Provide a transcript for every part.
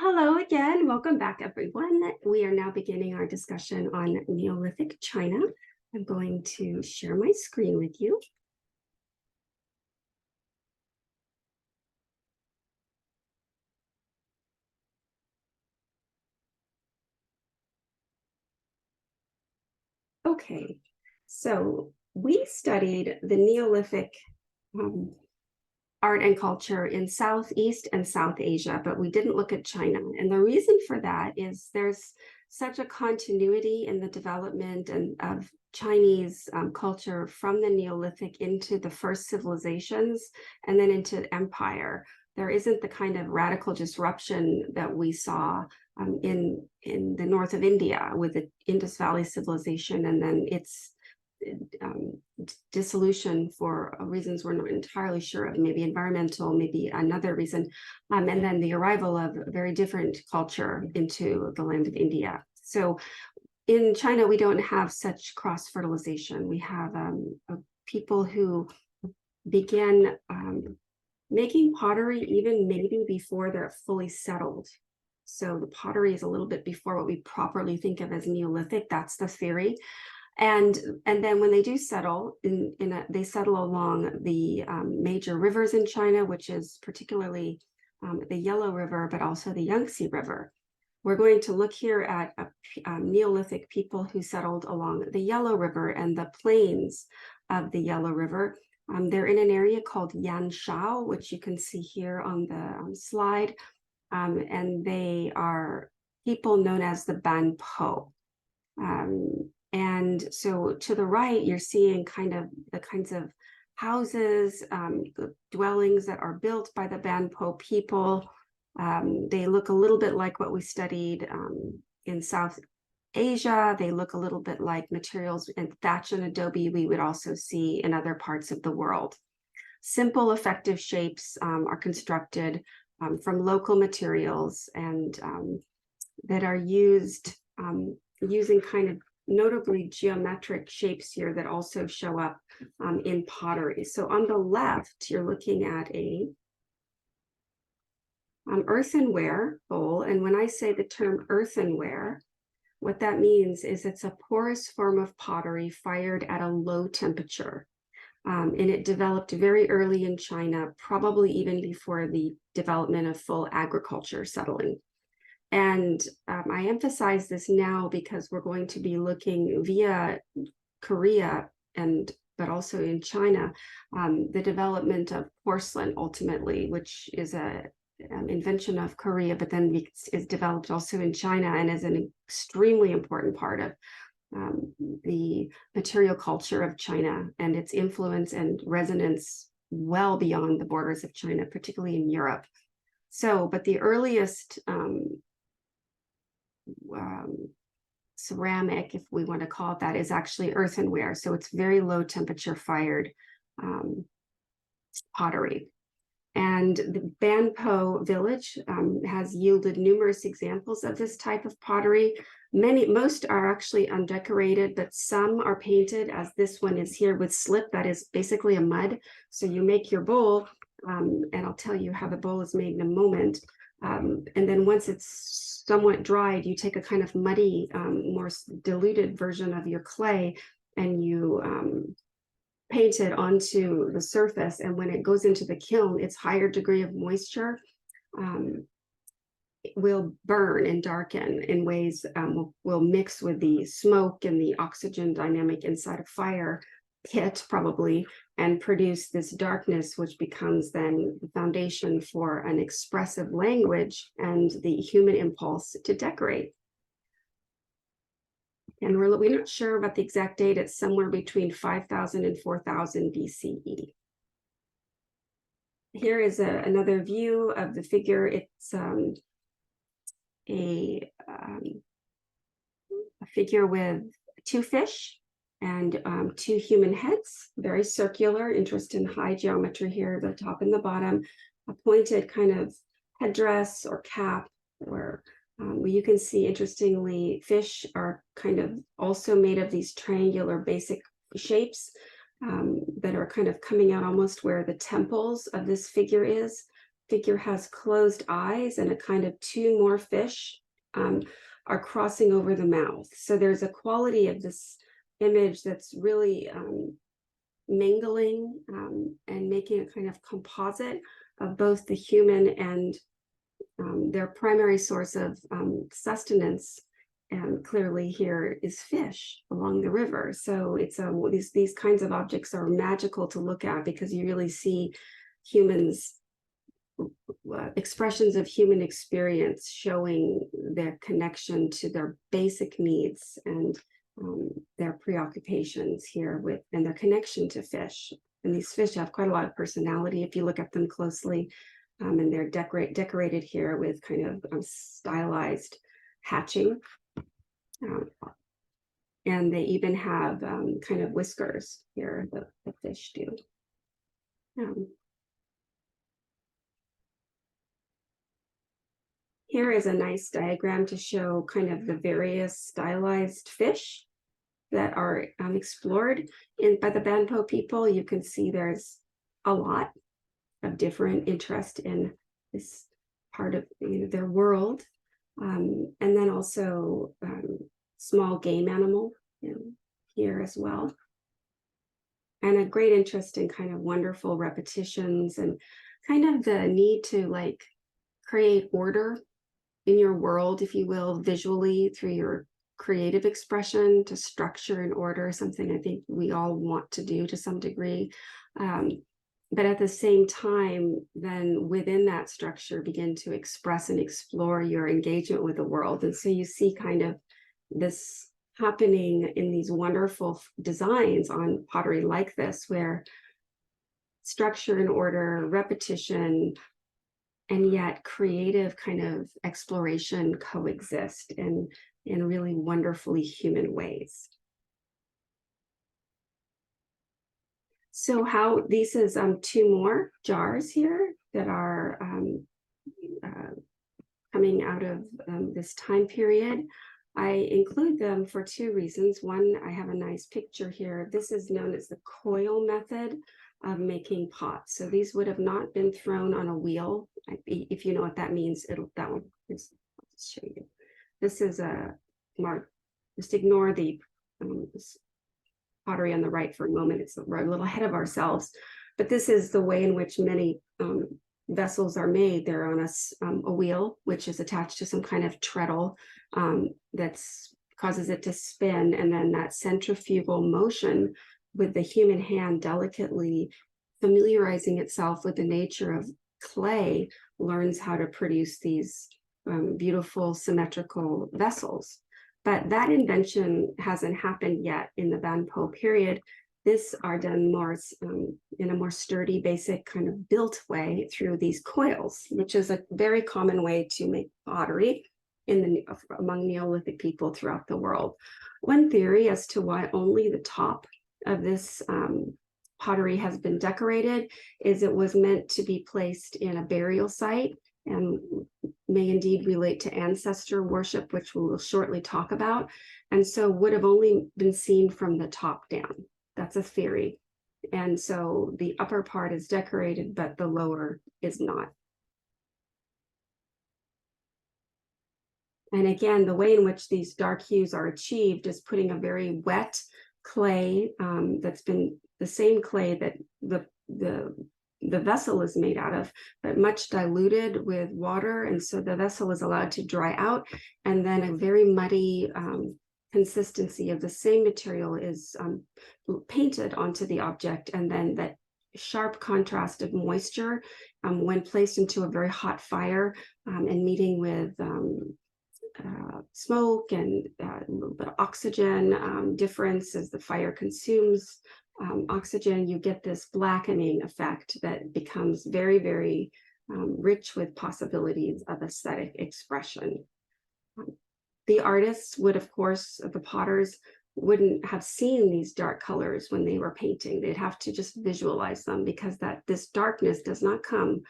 Hello again. Welcome back, everyone. We are now beginning our discussion on Neolithic China. I'm going to share my screen with you. Okay, so we studied the Neolithic art and culture in Southeast and South Asia, but we didn't look at China. And the reason for that is there's such a continuity in the development of Chinese culture from the Neolithic into the first civilizations and then into empire. There isn't the kind of radical disruption that we saw in the north of India with the Indus Valley civilization, and then its dissolution for reasons we're not entirely sure of, maybe environmental, maybe another reason, and then the arrival of a very different culture into the land of India. So in China, we don't have such cross-fertilization. We have people who began making pottery even maybe before they're fully settled. So the pottery is a little bit before what we properly think of as Neolithic. That's the theory. And then when they do settle, they settle along the major rivers in China, which is particularly the Yellow River, but also the Yangtze River. We're going to look here at Neolithic people who settled along the Yellow River and the plains of the Yellow River. They're in an area called Yanshao, which you can see here on the slide. And they are people known as the Banpo. And so to the right, you're seeing kind of the kinds of houses, dwellings that are built by the Banpo people. They look a little bit like what we studied in South Asia. They look a little bit like materials in thatch and adobe we would also see in other parts of the world. Simple, effective shapes are constructed from local materials and that are used using kind of notably geometric shapes here that also show up in pottery. So on the left, you're looking at a earthenware bowl. And when I say the term earthenware, what that means is it's a porous form of pottery fired at a low temperature. And it developed very early in China, probably even before the development of full agriculture settling. And I emphasize this now because we're going to be looking via Korea but also in China, the development of porcelain ultimately, which is an invention of Korea, but then is developed also in China and is an extremely important part of the material culture of China and its influence and resonance well beyond the borders of China, particularly in Europe. So, but the earliest ceramic, if we want to call it that, is actually earthenware. So it's very low temperature fired pottery. And the Banpo village has yielded numerous examples of this type of pottery. Most are actually undecorated, but some are painted, as this one is here with slip. That is basically a mud. So you make your bowl, and I'll tell you how the bowl is made in a moment. And then once it's somewhat dried, you take a kind of muddy, more diluted version of your clay and you paint it onto the surface. And when it goes into the kiln, its higher degree of moisture will burn and darken in ways will mix with the smoke and the oxygen dynamic inside a fire pit probably, and produce this darkness, which becomes then the foundation for an expressive language and the human impulse to decorate. And we're not sure about the exact date. It's somewhere between 5,000 and 4,000 BCE. Here is another view of the figure. It's a figure with two fish and two human heads, very circular, interest in high geometry here, the top and the bottom, a pointed kind of headdress or cap, or you can see, interestingly, fish are kind of also made of these triangular basic shapes that are kind of coming out almost where the temples of this figure is, figure has closed eyes, and a kind of two more fish are crossing over the mouth. So there's a quality of this image that's really mingling and making a kind of composite of both the human and their primary source of sustenance. And clearly here is fish along the river. So it's these kinds of objects are magical to look at, because you really see humans, expressions of human experience showing their connection to their basic needs and their preoccupations here with, and their connection to fish. And these fish have quite a lot of personality if you look at them closely. And they're decorated here with kind of stylized hatching. And they even have kind of whiskers here, the fish do. Here is a nice diagram to show kind of the various stylized fish that are explored by the Banpo people. You can see there's a lot of different interest in this part of their world. And then also small game animal here as well. And a great interest in kind of wonderful repetitions and kind of the need to like create order in your world, if you will, visually through your creative expression, to structure and order, something I think we all want to do to some degree. But at the same time, then within that structure, begin to express and explore your engagement with the world. And so you see kind of this happening in these wonderful designs on pottery like this, where structure and order, repetition, and yet creative kind of exploration coexist in really wonderfully human ways. So how this is two more jars here that are coming out of this time period. I include them for two reasons. One, I have a nice picture here. This is known as the coil method of making pots. So these would have not been thrown on a wheel. If you know what that means, that one. I'll just show you. This is a mark. Just ignore the pottery on the right for a moment. We're a little ahead of ourselves, but this is the way in which many vessels are made. They're on a wheel, which is attached to some kind of treadle that causes it to spin, and then that centrifugal motion with the human hand delicately familiarizing itself with the nature of clay learns how to produce these beautiful symmetrical vessels. But that invention hasn't happened yet in the Banpo period. This are done more in a more sturdy, basic kind of built way through these coils, which is a very common way to make pottery among Neolithic people throughout the world. One theory as to why only the top of this pottery has been decorated is it was meant to be placed in a burial site and may indeed relate to ancestor worship, which we will shortly talk about, and so would have only been seen from the top down. That's a theory. And so the upper part is decorated, but the lower is not. And again, the way in which these dark hues are achieved is putting a very wet clay that's been the same clay that the vessel is made out of, but much diluted with water. And so the vessel is allowed to dry out, and then a very muddy consistency of the same material is painted onto the object. And then that sharp contrast of moisture when placed into a very hot fire and meeting with smoke and a little bit of oxygen difference as the fire consumes oxygen, you get this blackening effect that becomes very, very rich with possibilities of aesthetic expression. The artists would, of course, the potters wouldn't have seen these dark colors when they were painting. They'd have to just visualize them, because this darkness does not come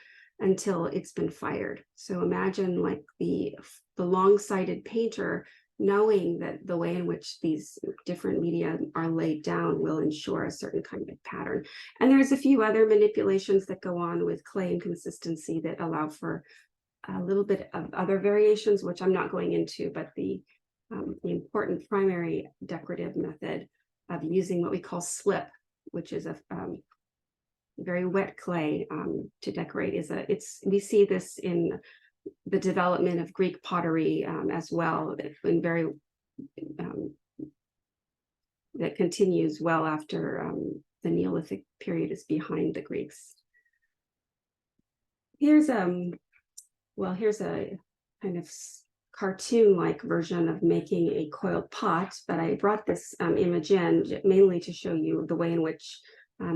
until it's been fired. So imagine like the long-sighted painter knowing that the way in which these different media are laid down will ensure a certain kind of pattern. And there's a few other manipulations that go on with clay and consistency that allow for a little bit of other variations, which I'm not going into, but the important primary decorative method of using what we call slip, which is a very wet clay to decorate, we see this in the development of Greek pottery as well, that continues well after the Neolithic period is behind the Greeks. Here's a kind of cartoon-like version of making a coiled pot, but I brought this image in mainly to show you the way in which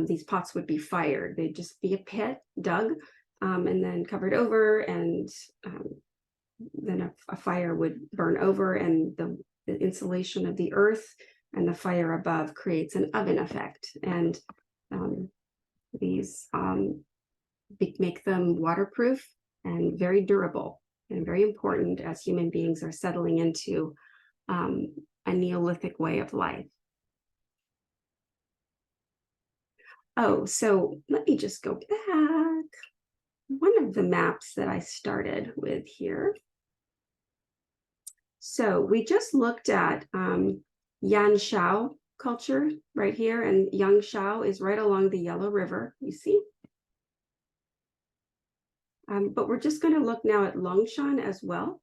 these pots would be fired. They'd just be a pit dug and then covered over, and then a fire would burn over, and the insulation of the earth and the fire above creates an oven effect. And these make them waterproof and very durable, and very important as human beings are settling into a Neolithic way of life. Oh, so let me just go back. One of the maps that I started with here. So we just looked at Yanshao culture right here, and Yanshao is right along the Yellow River, you see. But we're just going to look now at Longshan as well.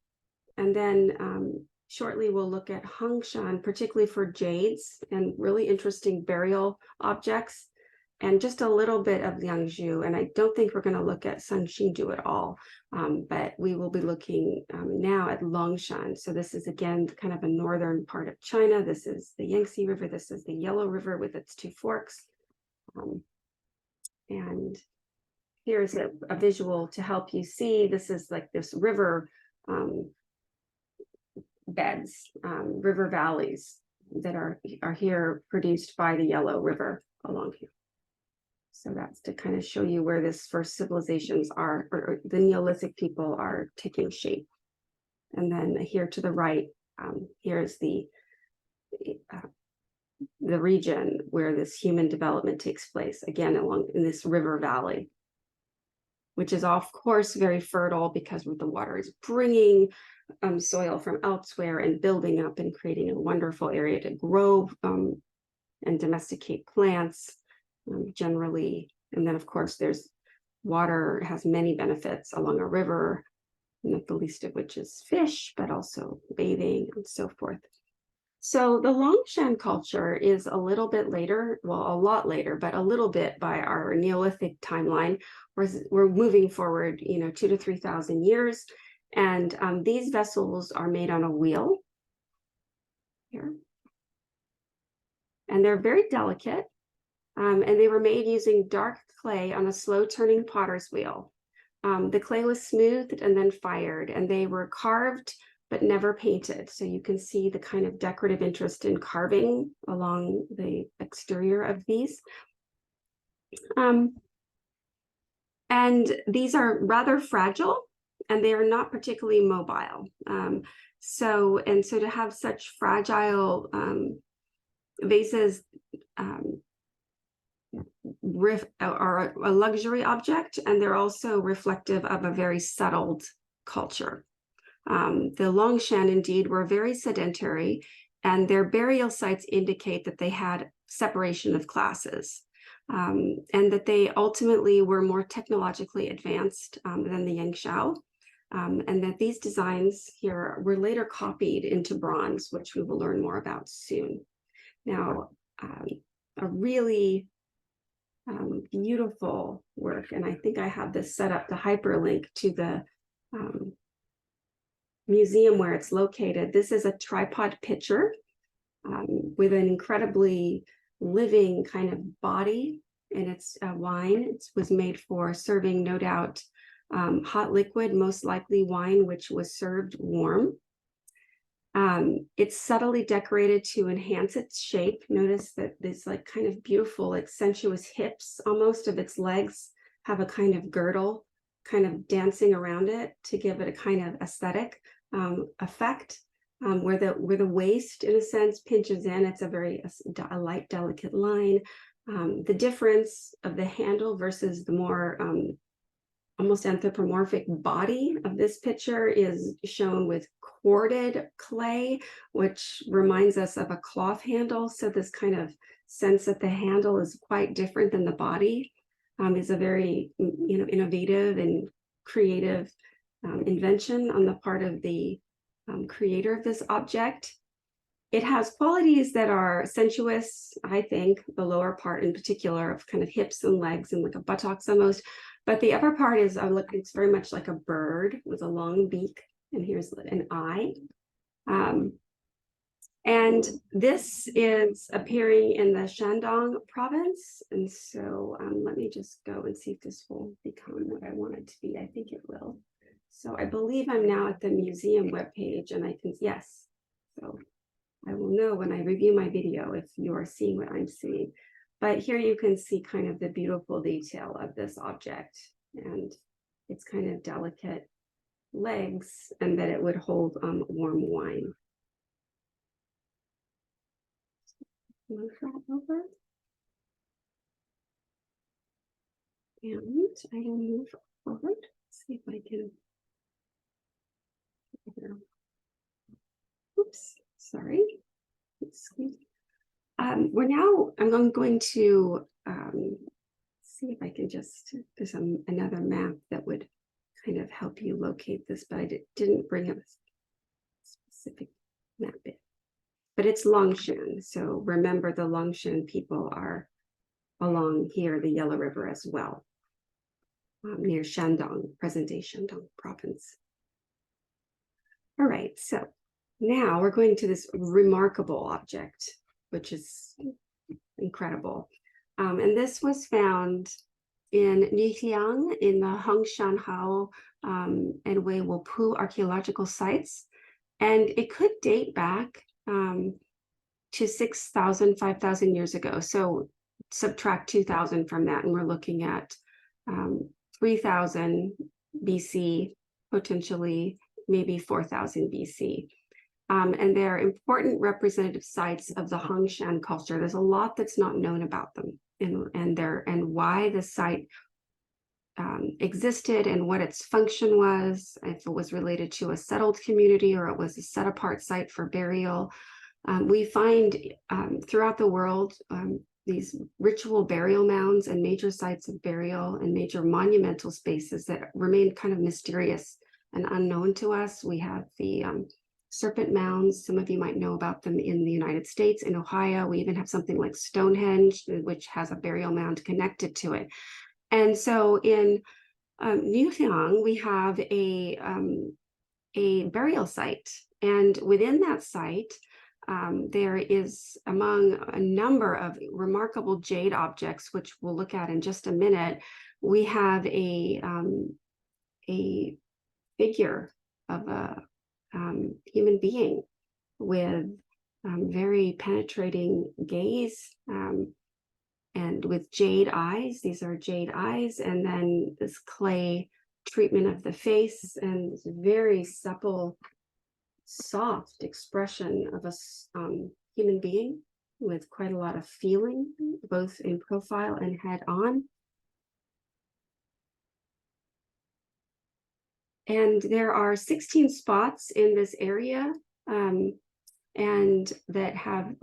And then shortly we'll look at Hongshan, particularly for jades and really interesting burial objects, and just a little bit of Liangzhu. And I don't think we're going to look at Sanxingzhu at all, but we will be looking now at Longshan. So this is, again, kind of a northern part of China. This is the Yangtze River. This is the Yellow River with its two forks. And here's a visual to help you see. This is like this river beds, river valleys that are here produced by the Yellow River along here. So that's to kind of show you where this first civilizations are, or the Neolithic people are taking shape. And then here to the right, here's the region where this human development takes place, again, along in this river valley, which is of course very fertile because the water is bringing soil from elsewhere and building up and creating a wonderful area to grow and domesticate plants generally. And then of course there's water has many benefits along a river, not the least of which is fish, but also bathing and so forth. So the Longshan culture is a little bit later, well, a lot later, but a little bit by our Neolithic timeline. We're moving forward, 2,000 to 3,000 years. And these vessels are made on a wheel here. And they're very delicate. And they were made using dark clay on a slow turning potter's wheel. The clay was smoothed and then fired, and they were carved but never painted. So you can see the kind of decorative interest in carving along the exterior of these. And these are rather fragile, and they are not particularly mobile. So to have such fragile vases are a luxury object, and they're also reflective of a very settled culture. The Longshan indeed were very sedentary, and their burial sites indicate that they had separation of classes, and that they ultimately were more technologically advanced than the Yangshao, and that these designs here were later copied into bronze, which we will learn more about soon. Now, a really beautiful work, and I think I have this set up to hyperlink to the museum where it's located. This is a tripod pitcher with an incredibly living kind of body, and it's wine. It was made for serving, no doubt, hot liquid, most likely wine, which was served warm. It's subtly decorated to enhance its shape. Notice that this like kind of beautiful, like sensuous hips almost of its legs have a kind of girdle kind of dancing around it to give it a kind of aesthetic effect. where the waist, in a sense, pinches in. It's a light, delicate line. The difference of the handle versus the more almost anthropomorphic body of this picture is shown with corded clay, which reminds us of a cloth handle. So this kind of sense that the handle is quite different than the body is a very, innovative and creative invention on the part of the creator of this object. It has qualities that are sensuous, I think, the lower part in particular of kind of hips and legs and like a buttocks almost. But the upper part is, it's very much like a bird with a long beak. And here's an eye. And this is appearing in the Shandong province. And so let me just go and see if this will become what I want it to be. I think it will. So I believe I'm now at the museum webpage and I can, yes. So I will know when I review my video if you are seeing what I'm seeing. But here you can see kind of the beautiful detail of this object and its kind of delicate legs and that it would hold warm wine. Move that over. And I will move forward. See if I can. Oops, sorry. Excuse me. I'm going to see if I can just, there's another map that would kind of help you locate this, but I didn't bring up a specific map bit. But it's Longshan, so remember the Longshan people are along here, the Yellow River as well, near Shandong, present-day Shandong province. All right, so now we're going to this remarkable object, which is incredible. And this was found in Neolithic in the Hongshanhao and Weiwopu archaeological sites. And it could date back to 6,000, 5,000 years ago. So subtract 2,000 from that, and we're looking at 3,000 BC, potentially maybe 4,000 BC. And they're important representative sites of the Hongshan culture. There's a lot that's not known about them and why the site existed and what its function was, if it was related to a settled community or it was a set apart site for burial. We find throughout the world these ritual burial mounds and major sites of burial and major monumental spaces that remain kind of mysterious and unknown to us. We have the serpent mounds. Some of you might know about them in the United States, in Ohio. We even have something like Stonehenge, which has a burial mound connected to it. And so in Neolithic, we have a burial site. And within that site, there is, among a number of remarkable jade objects, which we'll look at in just a minute, we have a figure of a human being with very penetrating gaze and with jade eyes. These are jade eyes, and then this clay treatment of the face and this very supple, soft expression of a human being with quite a lot of feeling, both in profile and head on. And there are 16 spots in this area and that have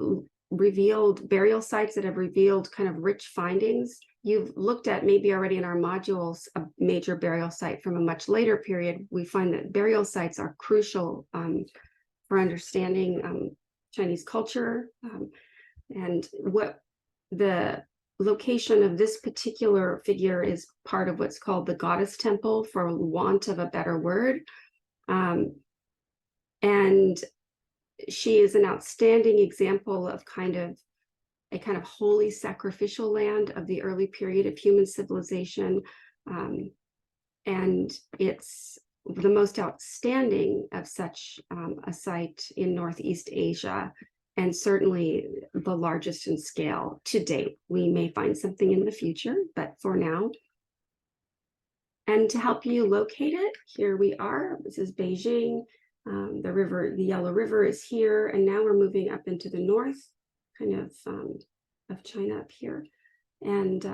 revealed burial sites that have revealed kind of rich findings. You've looked at maybe already in our modules a major burial site from a much later period. We find that burial sites are crucial for understanding Chinese culture and what the location of this particular figure is part of what's called the goddess temple, for want of a better word. And she is an outstanding example of a kind of holy sacrificial land of the early period of human civilization. And it's the most outstanding of such a site in Northeast Asia, and certainly the largest in scale to date. We may find something in the future, but for now. And to help you locate it, here we are. This is Beijing. The Yellow River is here, and now we're moving up into the north, kind of China up here. And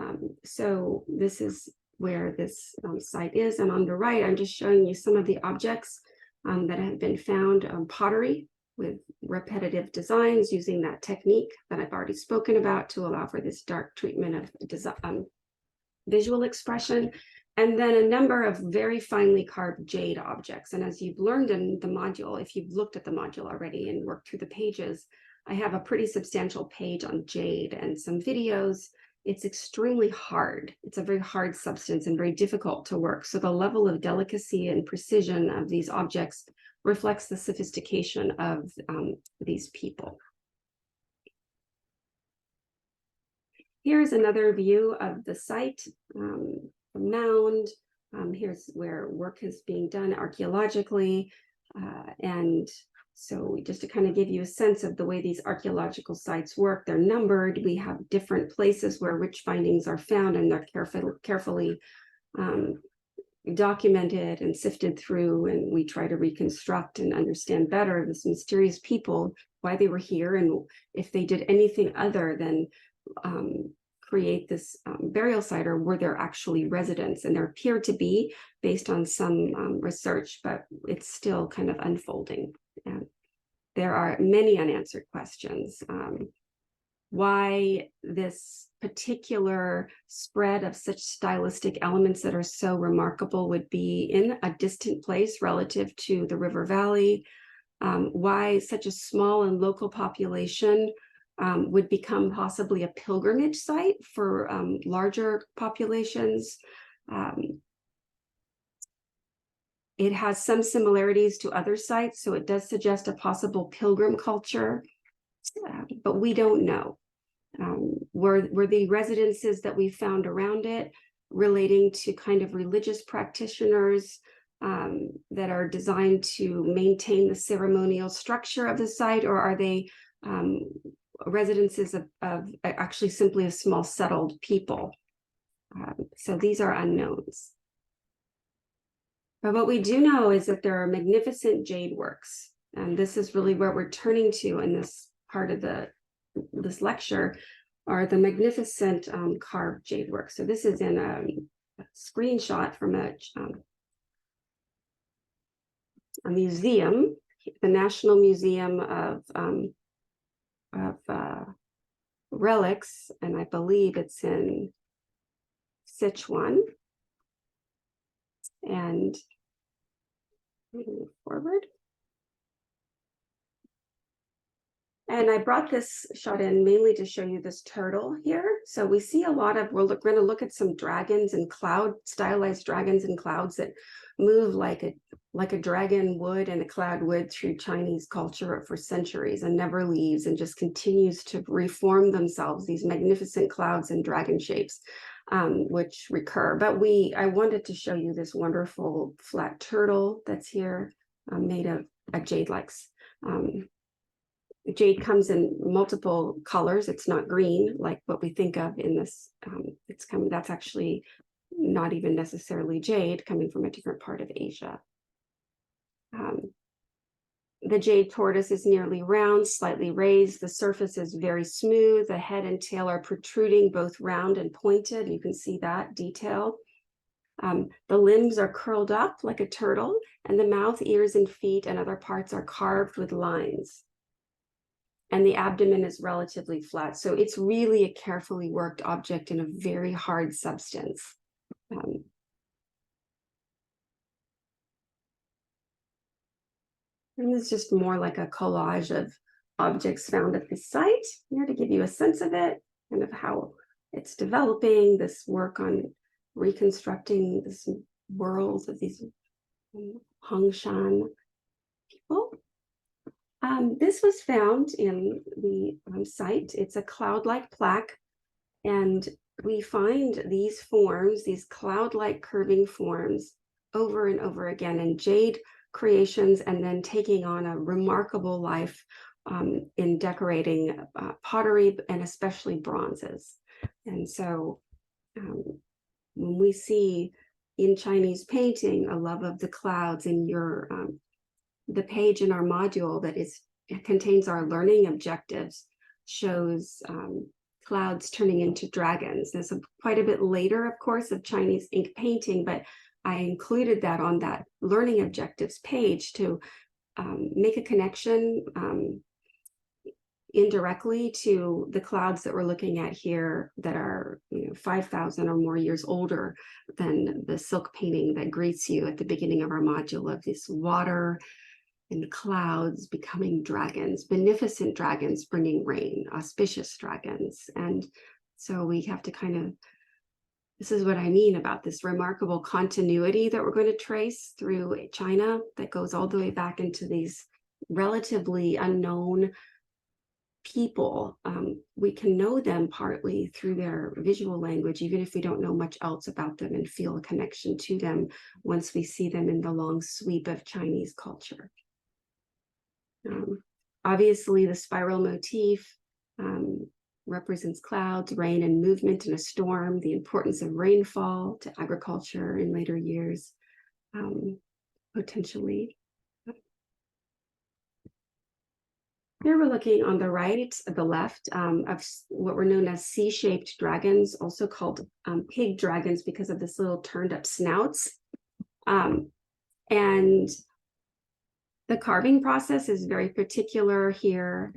so this is where this site is. And on the right, I'm just showing you some of the objects that have been found, pottery with repetitive designs using that technique that I've already spoken about to allow for this dark treatment of visual expression. And then a number of very finely carved jade objects. And as you've learned in the module, if you've looked at the module already and worked through the pages, I have a pretty substantial page on jade and some videos. It's extremely hard. It's a very hard substance and very difficult to work. So the level of delicacy and precision of these objects reflects the sophistication of these people. Here's another view of the site, the mound. Here's where work is being done archaeologically. And so just to kind of give you a sense of the way these archaeological sites work, they're numbered. We have different places where rich findings are found, and they're carefully documented and sifted through, and we try to reconstruct and understand better this mysterious people, why they were here, and if they did anything other than create this burial site, or were there actually residents. And there appear to be, based on some research, but it's still kind of unfolding. And there are many unanswered questions. Why this particular spread of such stylistic elements that are so remarkable would be in a distant place relative to the river valley, why such a small and local population would become possibly a pilgrimage site for larger populations. It has some similarities to other sites, so it does suggest a possible pilgrim culture, but we don't know. Were the residences that we found around it relating to kind of religious practitioners that are designed to maintain the ceremonial structure of the site, or are they residences of actually simply a small settled people? So these are unknowns. But what we do know is that there are magnificent jade works, and this is really where we're turning to in this part of this lecture, are the magnificent carved jade work. So this is in a screenshot from a museum, the National Museum of Relics, and I believe it's in Sichuan. And move forward. And I brought this shot in mainly to show you this turtle here. So we see a lot of, we're going to look at some dragons and stylized dragons and clouds that move like a dragon would and a cloud would through Chinese culture for centuries and never leaves and just continues to reform themselves, these magnificent clouds and dragon shapes, which recur. But I wanted to show you this wonderful flat turtle that's here, made of jade-likes. Jade comes in multiple colors. It's not green like what we think of in this. That's actually not even necessarily jade, coming from a different part of Asia. The jade tortoise is nearly round, slightly raised. The surface is very smooth. The head and tail are protruding, both round and pointed. You can see that detail. The limbs are curled up like a turtle, and the mouth, ears, and feet and other parts are carved with lines. And the abdomen is relatively flat. So it's really a carefully worked object in a very hard substance. And it's just more like a collage of objects found at the site here to give you a sense of it, kind of how it's developing, this work on reconstructing this world of these Hongshan people. This was found in the site. It's a cloud-like plaque, and we find these forms, these cloud-like curving forms, over and over again in jade creations, and then taking on a remarkable life in decorating pottery and especially bronzes. And so when we see in Chinese painting a love of the clouds in your the page in our module that it contains our learning objectives shows clouds turning into dragons. There's quite a bit later, of course, of Chinese ink painting, but I included that on that learning objectives page to make a connection indirectly to the clouds that we're looking at here that are 5,000 or more years older than the silk painting that greets you at the beginning of our module, of this water and clouds becoming dragons, beneficent dragons bringing rain, auspicious dragons. And so we have to this is what I mean about this remarkable continuity that we're going to trace through China that goes all the way back into these relatively unknown people. We can know them partly through their visual language, even if we don't know much else about them, and feel a connection to them once we see them in the long sweep of Chinese culture. Obviously, the spiral motif represents clouds, rain, and movement in a storm, the importance of rainfall to agriculture in later years, potentially. Here we're looking on the right, the left, of what were known as C-shaped dragons, also called pig dragons because of this little turned up snouts. And the carving process is very particular here.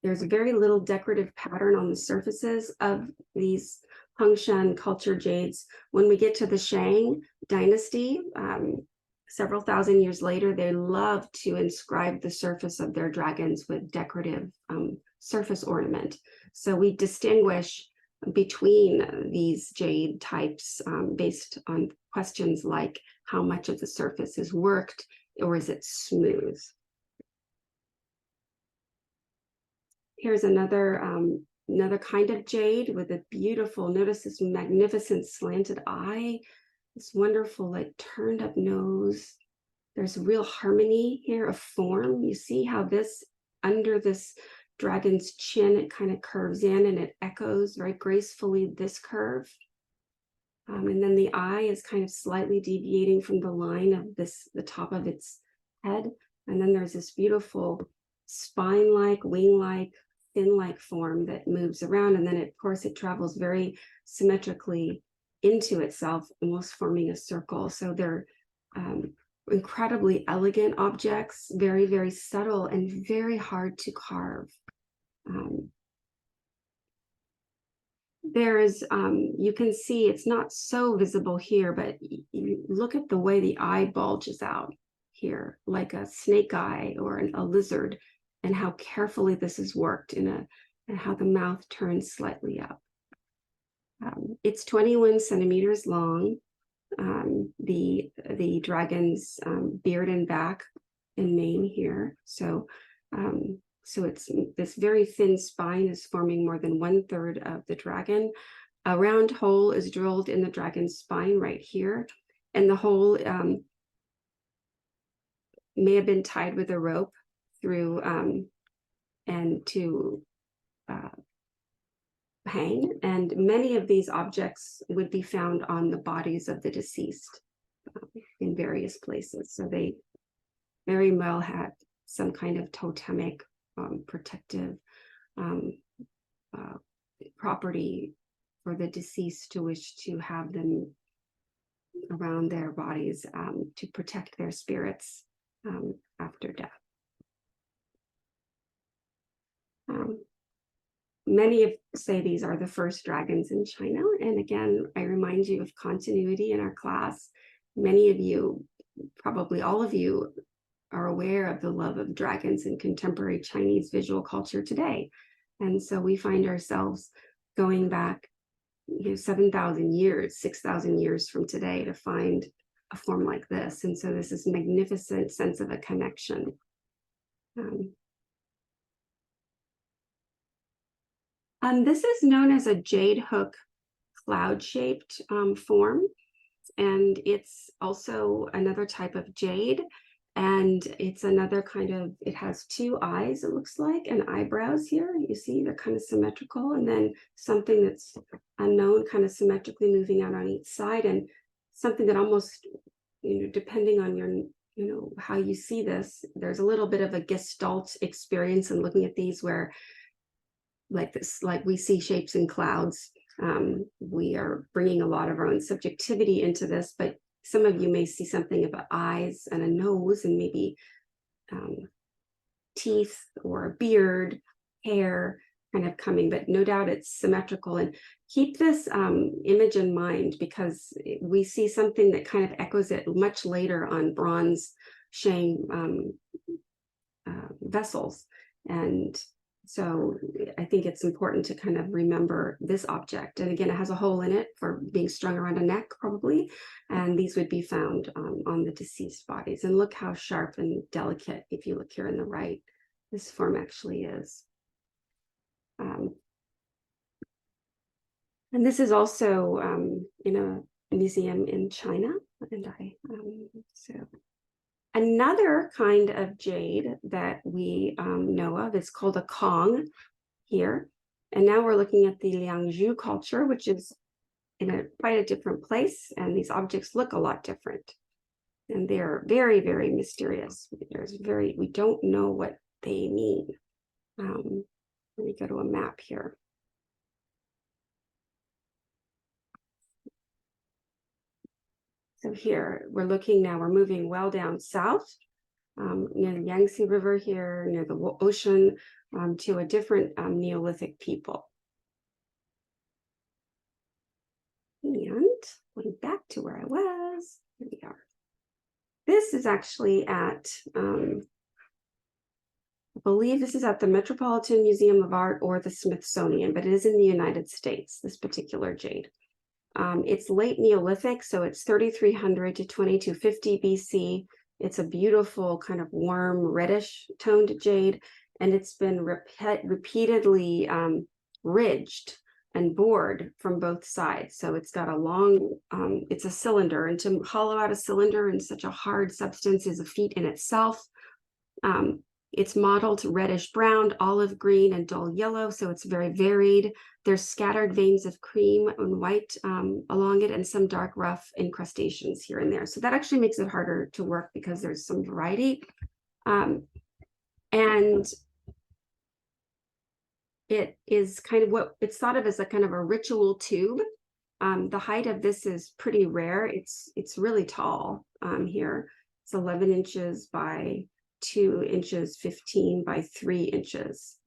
There's very little decorative pattern on the surfaces of these Hongshan culture jades. When we get to the Shang dynasty, several thousand years later, they love to inscribe the surface of their dragons with decorative surface ornament. So we distinguish between these jade types based on questions like how much of the surface is worked, or is it smooth? Here's another kind of jade with a beautiful, notice this magnificent slanted eye, this wonderful like turned up nose. There's real harmony here of form. You see how this, under this dragon's chin, it kind of curves in and it echoes very gracefully this curve. And then the eye is kind of slightly deviating from the line of the top of its head. And then there's this beautiful spine-like, wing-like, fin-like form that moves around. And then, of course, it travels very symmetrically into itself, almost forming a circle. So they're incredibly elegant objects, very, very subtle and very hard to carve. There is, you can see it's not so visible here, but you look at the way the eye bulges out here, like a snake eye or a lizard, and how carefully this is worked and how the mouth turns slightly up. It's 21 centimeters long. The dragon's beard and back and mane here. So it's this very thin spine is forming more than 1/3 of the dragon. A round hole is drilled in the dragon's spine right here, and the hole may have been tied with a rope through and to hang. And many of these objects would be found on the bodies of the deceased in various places. So they very well had some kind of totemic protective property for the deceased to wish to have them around their bodies to protect their spirits after death. Many say these are the first dragons in China. And again, I remind you of continuity in our class. Many of you, probably all of you, are aware of the love of dragons in contemporary Chinese visual culture today. And so we find ourselves going back 7,000 years, 6,000 years from today to find a form like this. And so this is a magnificent sense of a connection. This is known as a jade hook cloud-shaped form, and it's also another type of jade, and it's another kind of, it has two eyes, it looks like, and eyebrows here. You see, they're kind of symmetrical, and then something that's unknown kind of symmetrically moving out on each side, and something that almost, depending on your how you see this. There's a little bit of a gestalt experience in looking at these where like we see shapes in clouds. We are bringing a lot of our own subjectivity into this, but some of you may see something about eyes and a nose and maybe teeth or a beard, hair kind of coming, but no doubt it's symmetrical. And keep this image in mind, because we see something that kind of echoes it much later on bronze Shang vessels. And so I think it's important to kind of remember this object. And again, it has a hole in it for being strung around a neck, probably. And these would be found on the deceased bodies. And look how sharp and delicate, if you look here on the right, this form actually is. And this is also in a museum in China. And so another kind of jade that we know of is called a Kong here. And now we're looking at the Liangzhu culture, which is in quite a different place. And these objects look a lot different. And they're very, very mysterious. We don't know what they mean. Let me go to a map here. So here we're looking now, we're moving well down south near the Yangtze River here, near the ocean, to a different Neolithic people. And going back to where I was, here we are. This is actually at, I believe this is at the Metropolitan Museum of Art or the Smithsonian, but it is in the United States, this particular jade. It's late Neolithic, so it's 3300 to 2250 BC. It's a beautiful kind of warm reddish toned jade, and it's been repeatedly ridged and bored from both sides. So it's got a long, it's a cylinder, and to hollow out a cylinder in such a hard substance is a feat in itself. It's mottled reddish brown, olive green, and dull yellow, so it's very varied. There's scattered veins of cream and white along it, and some dark rough incrustations here and there. So that actually makes it harder to work because there's some variety. And it is kind of what it's thought of as a kind of a ritual tube. The height of this is pretty rare. It's really tall here. It's 11 inches by 2 inches, 15 by 3 inches.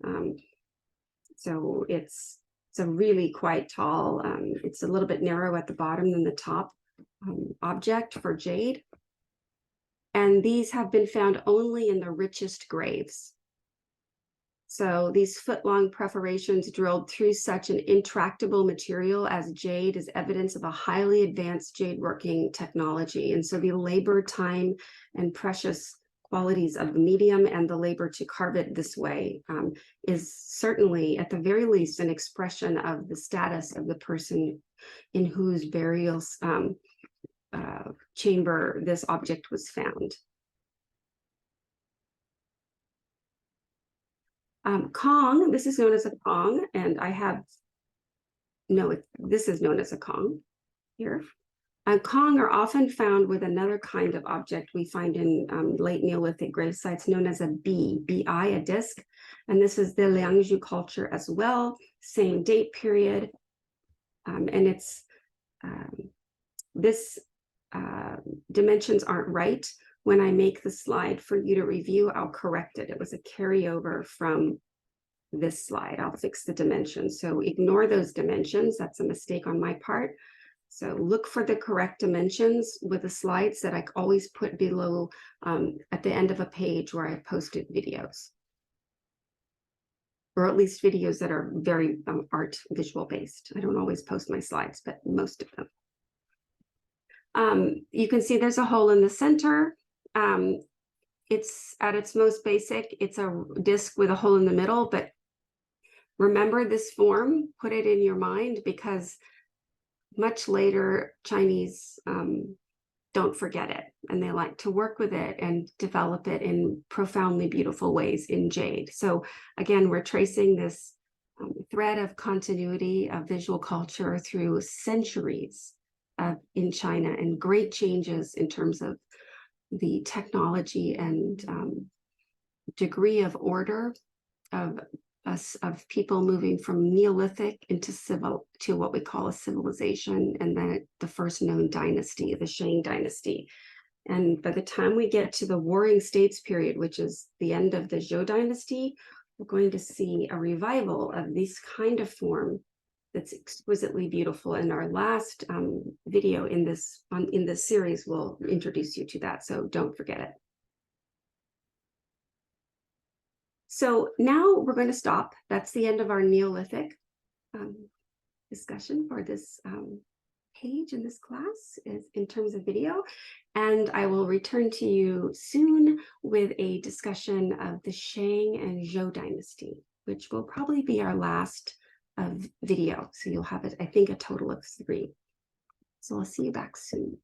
So it's a really quite tall, it's a little bit narrow at the bottom than the top object for jade. And these have been found only in the richest graves. So these foot-long perforations drilled through such an intractable material as jade is evidence of a highly advanced jade working technology. And so the labor, time, and precious qualities of the medium and the labor to carve it this way is certainly, at the very least, an expression of the status of the person in whose burial chamber this object was found. Kong, this is known as a Kong, and this is known as a Kong here. Kong are often found with another kind of object we find in late Neolithic grave sites known as a bi, a disc. And this is the Liangzhu culture as well, same date period. And it's, dimensions aren't right. When I make the slide for you to review, I'll correct it. It was a carryover from this slide. I'll fix the dimensions. So ignore those dimensions. That's a mistake on my part. So look for the correct dimensions with the slides that I always put below at the end of a page where I posted videos. Or at least videos that are very art visual based. I don't always post my slides, but most of them. You can see there's a hole in the center. It's at its most basic, it's a disc with a hole in the middle, but remember this form, put it in your mind, because much later Chinese don't forget it, and they like to work with it and develop it in profoundly beautiful ways in jade. So again, we're tracing this thread of continuity of visual culture through centuries in China, and great changes in terms of the technology and degree of order of us, of people moving from Neolithic into to what we call a civilization, and then the first known dynasty, the Shang dynasty. And by the time we get to the Warring States period, which is the end of the Zhou dynasty, we're going to see a revival of this kind of form that's exquisitely beautiful. And our last video in this series will introduce you to that, so don't forget it. So now we're going to stop. That's the end of our Neolithic discussion for this page in this class is in terms of video. And I will return to you soon with a discussion of the Shang and Zhou dynasty, which will probably be our last video. So you'll have, I think, a total of 3. So I'll see you back soon.